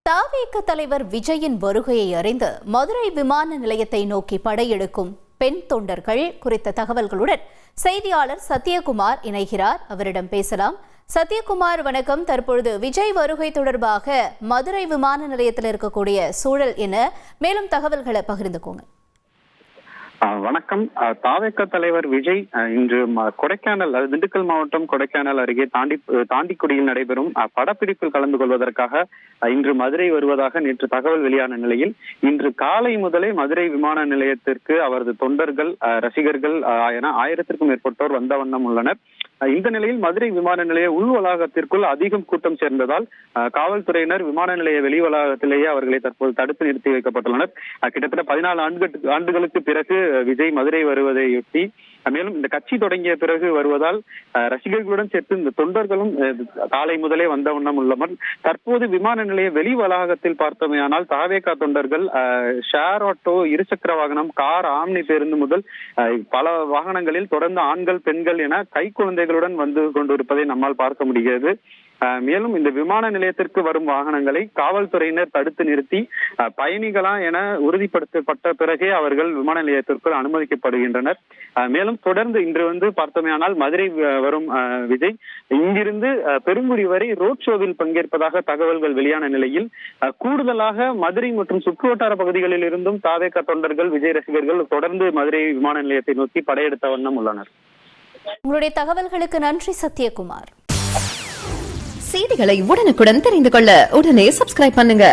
தவிக தலைவர் விஜயின் வருகையை அறிந்து மதுரை விமான நிலையத்தை நோக்கி படையெடுக்கும் பெண் தொண்டர்கள் குறித்த தகவல்களுடன் செய்தியாளர் சத்யகுமார் இணைகிறார். அவரிடம் பேசலாம். சத்யகுமார், வணக்கம். தற்பொழுது விஜய் வருகை தொடர்பாக மதுரை விமான நிலையத்தில் இருக்கக்கூடிய சூழல் என மேலும் தகவல்களை பகிர்ந்துக்கோங்க. வணக்கம். தவிக தலைவர் விஜய் இன்று கொடைக்கானல், திண்டுக்கல் மாவட்டம் கொடைக்கானல் அருகே தாண்டிக்குடியில் நடைபெறும் படப்பிடிப்பில் கலந்து கொள்வதற்காக இன்று மதுரை வருவதாக நேற்று தகவல் வெளியான நிலையில் இன்று காலை முதலே மதுரை விமான நிலையத்திற்கு அவரது தொண்டர்கள், ரசிகர்கள் என 1000க்கும் மேற்பட்டோர் வந்த வண்ணம் உள்ளனர். இந்த நிலையில் மதுரை விமான நிலைய உள் வளாகத்திற்குள் அதிகம் கூட்டம் சேர்ந்ததால் காவல்துறையினர் விமான நிலைய வெளி வளாகத்திலேயே அவர்களை தற்போது தடுத்து நிறுத்தி வைக்கப்பட்டுள்ளனர். கிட்டத்தட்ட 14 ஆண்டுகளுக்கு பிறகு விஜய் மதுரை வருவதையொட்டி, மேலும் இந்த கட்சி தொடங்கிய பிறகு வருவதால் ரசிகர்களுடன் சேர்த்து இந்த தொண்டர்களும் காலை முதலே வந்த வண்ணம் உள்ளனர். தற்போது விமான நிலைய வெளி வளாகத்தில் பார்த்தோமேயானால் தவிக தொண்டர்கள் ஷேர் ஆட்டோ, இருசக்கர வாகனம், கார், ஆம்னி பேருந்து முதல் பல வாகனங்களில் தொடர்ந்து ஆண்கள், பெண்கள் என கை குழந்தைகளுடன் வந்து கொண்டிருப்பதை நம்மால் பார்க்க முடிகிறது. மேலும் இந்த விமான நிலையத்திற்கு வரும் வாகனங்களை காவல்துறையினர் தடுத்து நிறுத்தி பயணிகளா என உறுதிப்படுத்தப்பட்ட பிறகே அவர்கள் விமான நிலையத்திற்குள் அனுமதிக்கப்படுகின்றனர். மேலும் தொடர்ந்து இன்று பார்த்தோமேயானால் மதுரை வரும் விஜய் இங்கிருந்து பெருங்குடி வரை ரோட் ஷோவில் பங்கேற்பதாக தகவல்கள் வெளியான நிலையில் கூடுதலாக மதுரை மற்றும் சுற்றுவட்டார பகுதிகளில் இருந்தும் தவிக தொண்டர்கள், விஜய் ரசிகர்கள் தொடர்ந்து மதுரை விமான நிலையத்தை நோக்கி படையெடுத்த வண்ணம் உள்ளனர். உங்களுடைய தகவல்களுக்கு நன்றி சத்யகுமார். செய்திகளை உடனுக்குடன் தெரிந்து கொள்ள உடனே சப்ஸ்கிரைப் பண்ணுங்க.